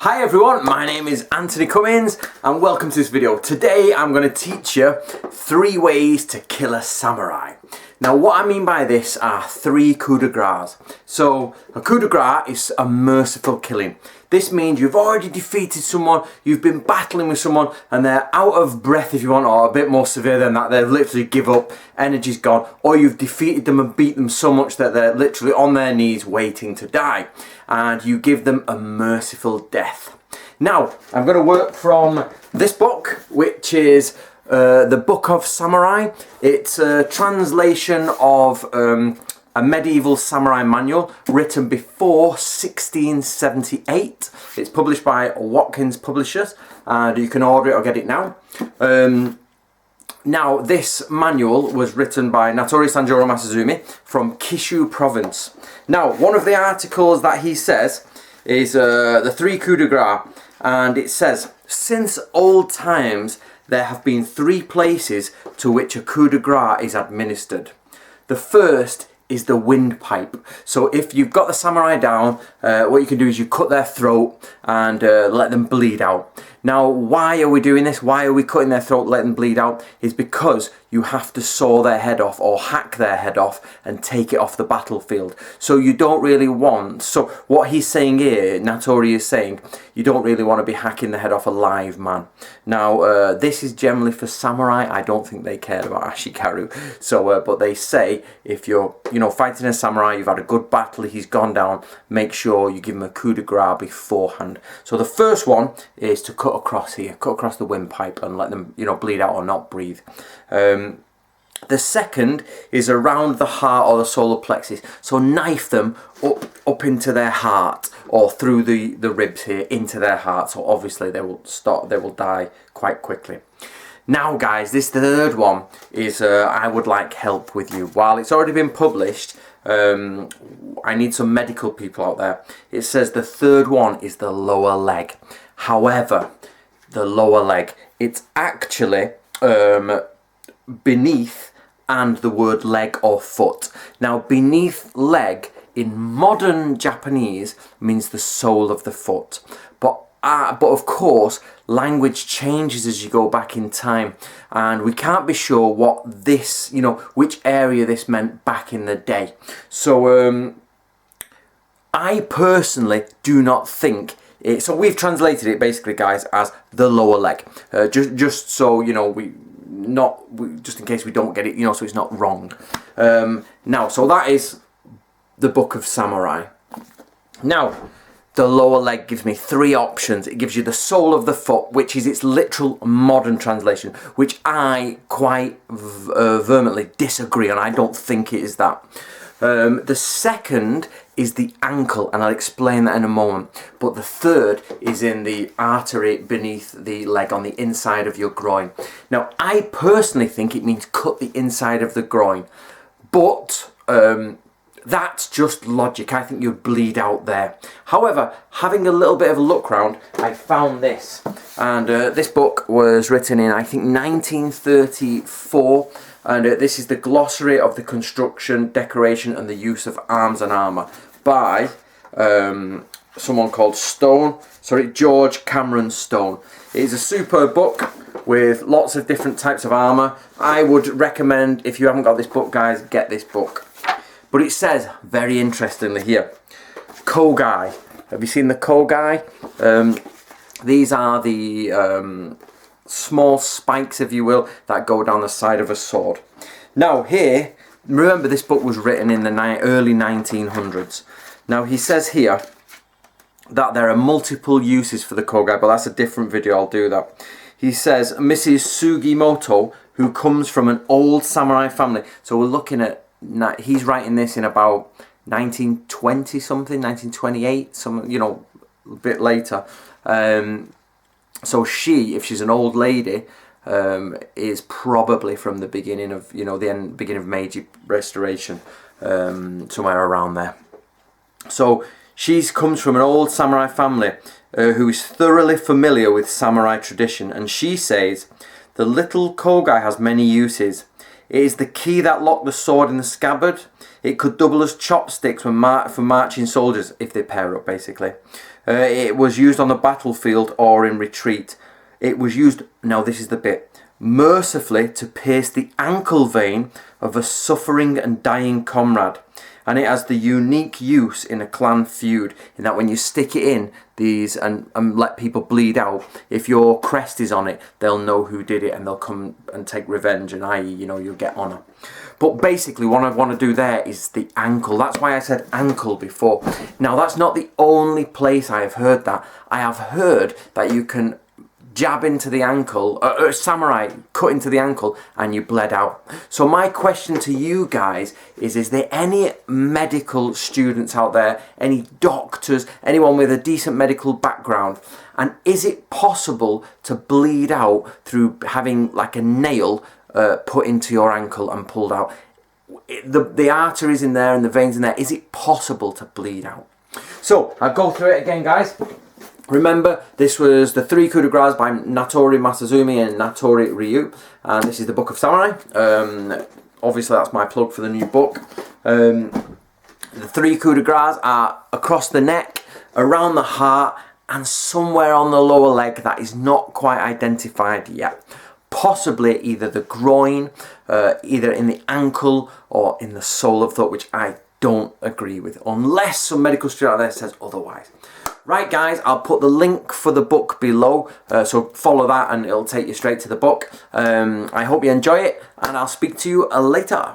Hi everyone, my name is Anthony Cummins and welcome to this video. Today I'm going to teach you 3 ways to kill a samurai. Now what I mean by this are 3 coup de grace. So a coup de grace is a merciful killing. This means you've already defeated someone, you've been battling with someone and they're out of breath if you want, or a bit more severe than that, they've literally give up, energy's gone, or you've defeated them and beat them so much that they're literally on their knees waiting to die. And you give them a merciful death. Now, I'm going to work from this book, which is the Book of Samurai. It's a translation of a medieval samurai manual written before 1678. It's published by Watkins Publishers, and you can order it or get it now. Now, this manual was written by Natori Sanjuro Masazumi from Kishu province. Now, one of the articles that he says is the 3 coups de grace, and it says, since old times there have been 3 places to which a coup de grace is administered. The first is the windpipe. So if you've got the samurai down, what you can do is you cut their throat and let them bleed out. Now, why are we doing this? Why are we cutting their throat, letting them bleed out? Is because you have to saw their head off or hack their head off and take it off the battlefield. So you don't really want, so what he's saying here, Natori is saying, you don't really want to be hacking the head off a live man. Now, this is generally for samurai. I don't think they cared about Ashikaru. So, but they say if you're, fighting a samurai, you've had a good battle, he's gone down, make sure you give him a coup de grace beforehand. So the first one is to cut across here, cut across the windpipe and let them, bleed out or not breathe. The second is around the heart or the solar plexus. So knife them up into their heart or through the ribs here into their heart. So obviously they will die quite quickly. Now guys, this third one is I would like help with you. While it's already been published, I need some medical people out there. It says the third one is the lower leg. However, the lower leg, it's actually beneath and the word leg or foot. Now beneath leg in modern Japanese means the sole of the foot. But of course, language changes as you go back in time, and we can't be sure what this, which area this meant back in the day. So I personally do not think it, so we've translated it basically, guys, as the lower leg, just so just in case we don't get it, so it's not wrong. Now, so that is the Book of Samurai. Now, the lower leg gives me 3 options. It gives you the sole of the foot, which is its literal modern translation, which I quite vehemently disagree on. I don't think it is that. The second is the ankle, and I'll explain that in a moment. But the third is in the artery beneath the leg on the inside of your groin. Now, I personally think it means cut the inside of the groin, but that's just logic. I think you'd bleed out there. However, having a little bit of a look round, I found this. And this book was written in, I think, 1934. And this is the Glossary of the Construction, Decoration and the Use of Arms and Armour by someone called George Cameron Stone. It is a superb book with lots of different types of armour. I would recommend, if you haven't got this book, guys, get this book. But it says, very interestingly here, kogai. Have you seen the kogai? These are the small spikes, if you will, that go down the side of a sword. Now here, remember this book was written in the early 1900s. Now he says here that there are multiple uses for the kogai, but that's a different video, I'll do that. He says, Mrs. Sugimoto, who comes from an old samurai family. So we're looking at, he's writing this in about 1920 something, 1928, a bit later. So she, if she's an old lady, is probably from the beginning of, beginning of Meiji Restoration, somewhere around there. So she comes from an old samurai family who is thoroughly familiar with samurai tradition, and she says, the little kogai has many uses. It is the key that locked the sword in the scabbard. It could double as chopsticks for marching soldiers, if they pair up, basically. It was used on the battlefield or in retreat. It was used, now this is the bit, mercifully to pierce the ankle vein of a suffering and dying comrade. And it has the unique use in a clan feud, in that when you stick it in these and let people bleed out, if your crest is on it, they'll know who did it and they'll come and take revenge, and i.e., you know, you'll get honour. But basically what I want to do there is the ankle. That's why I said ankle before. Now that's not the only place I have heard that. I have heard that you can jab into the ankle, samurai cut into the ankle and you bled out. So my question to you guys is there any medical students out there, any doctors, anyone with a decent medical background, and is it possible to bleed out through having like a nail put into your ankle and pulled out? The arteries in there and the veins in there, is it possible to bleed out? So I'll go through it again, guys. Remember, this was the Three Coups de Grace by Natori Masazumi and Natori Ryu, and this is the Book of Samurai. Obviously that's my plug for the new book. The Three Coups de Grace are across the neck, around the heart, and somewhere on the lower leg that is not quite identified yet. Possibly either the groin, either in the ankle, or in the sole of foot, which I don't agree with, unless some medical student out there says otherwise. Right guys, I'll put the link for the book below, so follow that and it'll take you straight to the book. I hope you enjoy it, and I'll speak to you later.